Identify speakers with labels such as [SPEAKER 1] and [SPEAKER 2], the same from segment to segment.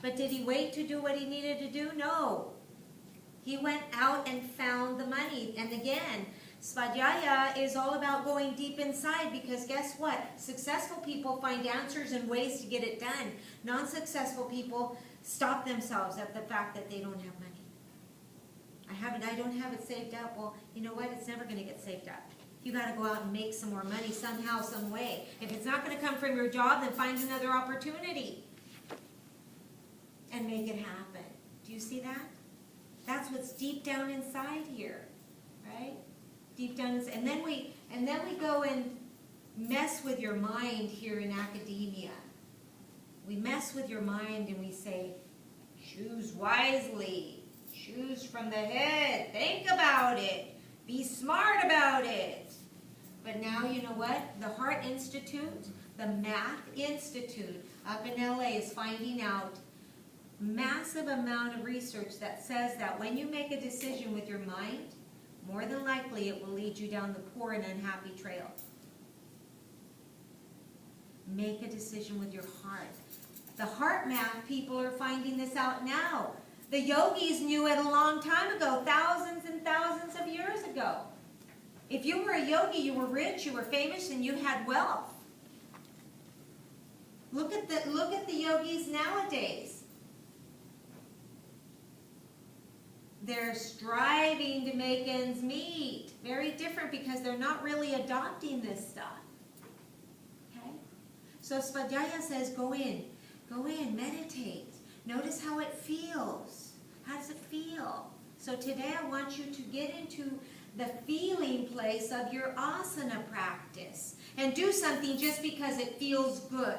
[SPEAKER 1] But did he wait to do what he needed to do? No. He went out and found the money. And again, Svadhyaya is all about going deep inside, because guess what? Successful people find answers and ways to get it done. Non-successful people stop themselves at the fact that they don't have money. I don't have it saved up. Well, you know what? It's never going to get saved up. You got to go out and make some more money somehow, some way. If it's not going to come from your job, then find another opportunity and make it happen. Do you see that? That's what's deep down inside here, right? Deep down inside. And then we go and mess with your mind here in academia. We mess with your mind and we say, choose wisely, choose from the head, think about it, be smart about it. But now you know what? The Heart Institute, the Math Institute up in LA is finding out massive amount of research that says that when you make a decision with your mind, more than likely it will lead you down the poor and unhappy trail. Make a decision with your heart. The heart math people are finding this out now. The yogis knew it a long time ago, thousands and thousands of years ago. If you were a yogi, you were rich, you were famous, and you had wealth. Look at the yogis nowadays. They're striving to make ends meet. Very different, because they're not really adopting this stuff. Okay? So Svadhyaya says, go in, meditate. Notice how it feels. How does it feel? So today I want you to get into the feeling place of your asana practice. And do something just because it feels good.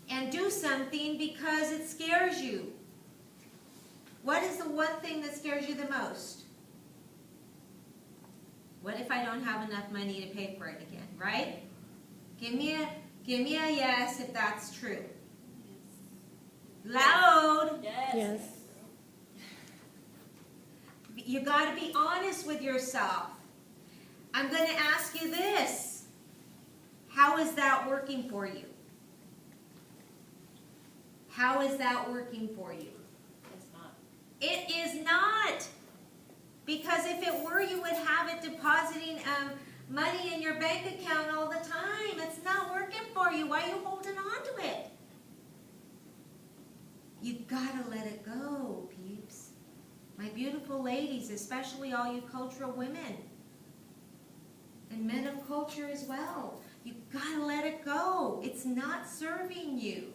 [SPEAKER 1] And do something because it scares you. What is the one thing that scares you the most? What if I don't have enough money to pay for it again, right? Give me a yes if that's true. Loud.
[SPEAKER 2] Yes.
[SPEAKER 1] You got to be honest with yourself. I'm going to ask you this. How is that working for you? How is that working for you?
[SPEAKER 2] It's not.
[SPEAKER 1] It is not. Because if it were, you would have it depositing money in your bank account all the time. It's not working for you. Why are you holding on to it? You've got to let it go, peeps. My beautiful ladies, especially all you cultural women. And men of culture as well. You've got to let it go. It's not serving you.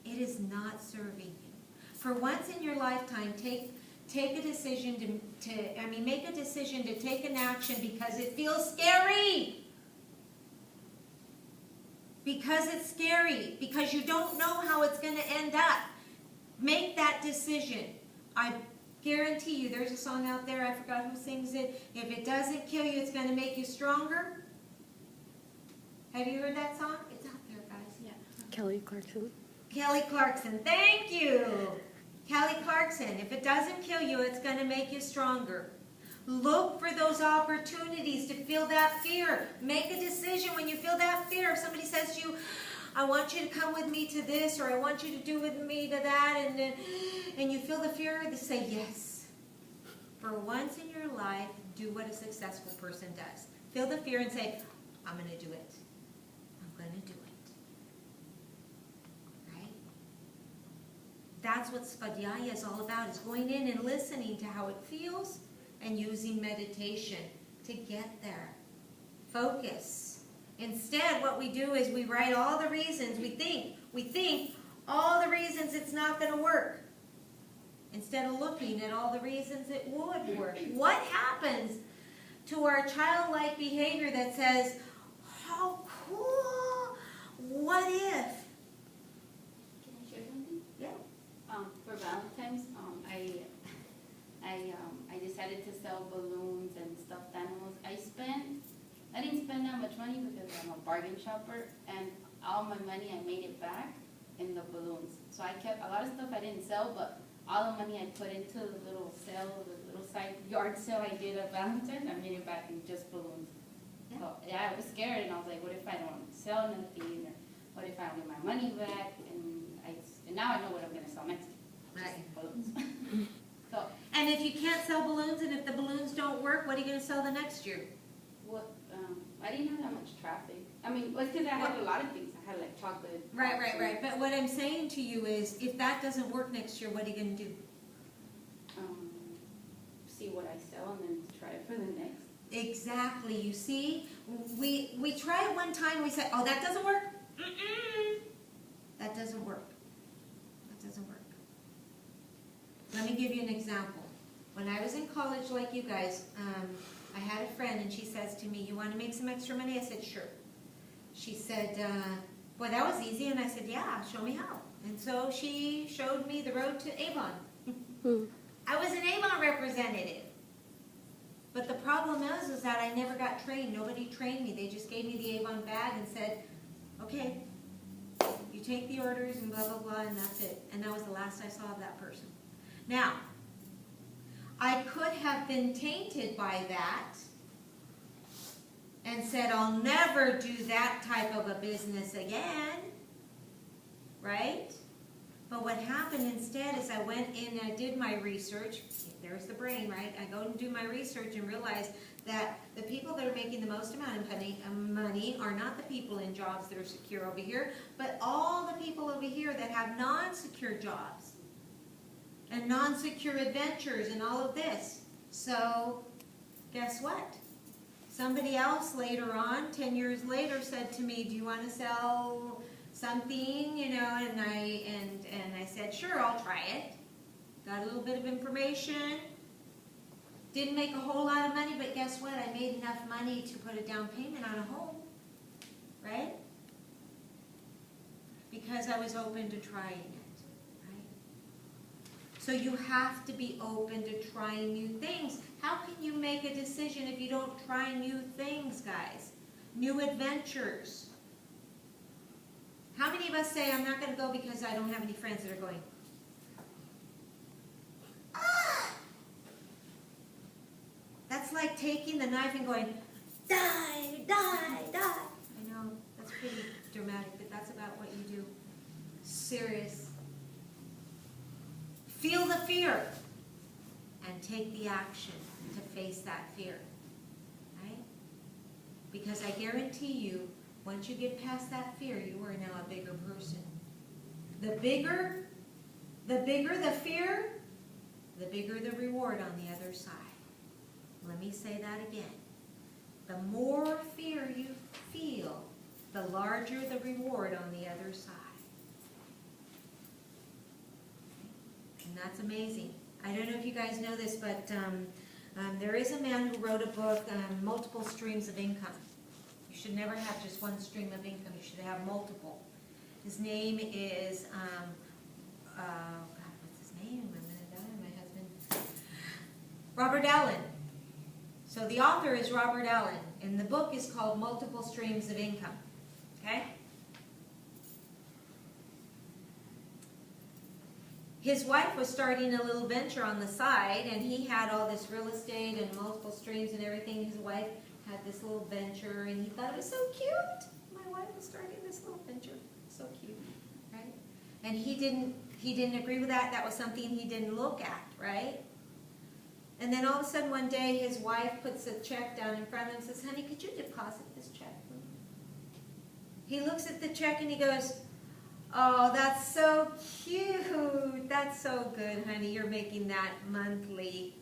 [SPEAKER 1] It is not serving you. For once in your lifetime, take a decision make a decision to take an action because it feels scary. Because it's scary. Because you don't know how it's going to end up. Make that decision. I guarantee you, there's a song out there, I forgot who sings it. If it doesn't kill you, it's going to make you stronger. Have you heard that song? It's out there, guys.
[SPEAKER 2] Yeah.
[SPEAKER 3] Kelly Clarkson.
[SPEAKER 1] Kelly Clarkson, thank you. Kelly Clarkson, if it doesn't kill you, it's going to make you stronger. Look for those opportunities to feel that fear. Make a decision when you feel that fear. If somebody says to you, I want you to come with me to this, or I want you to do with me to that, and you feel the fear, to say yes. For once in your life, do what a successful person does. Feel the fear and say, I'm going to do it. I'm going to do it. Right? That's what Svadhyaya is all about, is going in and listening to how it feels and using meditation to get there. Focus. Instead, what we do is we write all the reasons. We think all the reasons it's not going to work. Instead of looking at all the reasons it would work. What happens to our childlike behavior that says, how cool, what if?
[SPEAKER 2] Can I share something?
[SPEAKER 1] Yeah.
[SPEAKER 2] For Valentine's, I decided to sell balloons and stuffed animals. I didn't spend that much money because I'm a bargain shopper, and all my money I made it back in the balloons. So I kept a lot of stuff I didn't sell, but all the money I put into the little sale, the little side yard sale I did at Valentine's, I made it back in just balloons.
[SPEAKER 1] Yeah.
[SPEAKER 2] So yeah, I was scared, and I was like, what if I don't sell nothing, or what if I don't get my money back? And now I know what I'm gonna sell. Mexican. Just
[SPEAKER 1] Right.
[SPEAKER 2] balloons. So,
[SPEAKER 1] And if you can't sell balloons, and if the balloons don't work, what are you gonna sell the next year?
[SPEAKER 2] what, I didn't have that much traffic. I mean, it was because I had a lot of things. I had like chocolate.
[SPEAKER 1] Right. But what I'm saying to you is, if that doesn't work next year, what are you gonna do?
[SPEAKER 2] See what I sell and then try it for the next.
[SPEAKER 1] Exactly, you see? We try it one time, we say, oh, that doesn't work? Mm-mm. That doesn't work. That doesn't work. Let me give you an example. When I was in college like you guys, I had a friend and she says to me, you want to make some extra money? I said, sure. She said, boy, that was easy. And I said, yeah, show me how. And so she showed me the road to Avon. I was an Avon representative. But the problem is that I never got trained. Nobody trained me. They just gave me the Avon bag and said, okay, you take the orders and blah, blah, blah, and that's it. And that was the last I saw of that person. Now, I could have been tainted by that and said, I'll never do that type of a business again, right? But what happened instead is I went in and I did my research. There's the brain, right? I go and do my research and realize that the people that are making the most amount of money are not the people in jobs that are secure over here, but all the people over here that have non-secure jobs and non-secure adventures and all of this. So guess what? Somebody else later on, 10 years later, said to me, do you want to sell something, you know, and I said, sure, I'll try it. Got a little bit of information. Didn't make a whole lot of money, but guess what? I made enough money to put a down payment on a home, right? Because I was open to trying it, right? So you have to be open to trying new things. How can you make a decision if you don't try new things, guys? New adventures. How many of us say, I'm not going to go because I don't have any friends that are going? That's like taking the knife and going, die, die, die. I know, that's pretty dramatic, but that's about what you do. Serious. Feel the fear and take the action to face that fear, right? Because I guarantee you, once you get past that fear, you are now a bigger person. The bigger the fear, the bigger the reward on the other side. Let me say that again. The more fear you feel, the larger the reward on the other side. And that's amazing. I don't know if you guys know this, but there is a man who wrote a book, Multiple Streams of Income. You should never have just one stream of income. You should have multiple. His name is, God, what's his name? I'm going to die, my husband. Robert Allen. So the author is Robert Allen, and the book is called Multiple Streams of Income. Okay? His wife was starting a little venture on the side, and he had all this real estate and multiple streams and everything. His wife had this little venture, and he thought it was so cute. My wife was starting this little venture. So cute, right? And he didn't agree with that. That was something he didn't look at, right? And then all of a sudden one day his wife puts a check down in front of him and says, honey, could you deposit this check? He looks at the check and he goes, oh, that's so cute. That's so good, honey. You're making that monthly.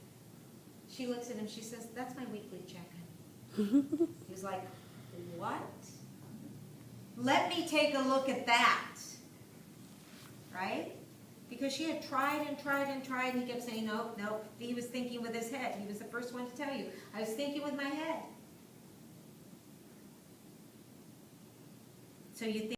[SPEAKER 1] She looks at him, she says, that's my weekly check. He's like, what? Let me take a look at that. Right? Because she had tried and tried and tried, and he kept saying, nope, nope. He was thinking with his head. He was the first one to tell you. I was thinking with my head. So you think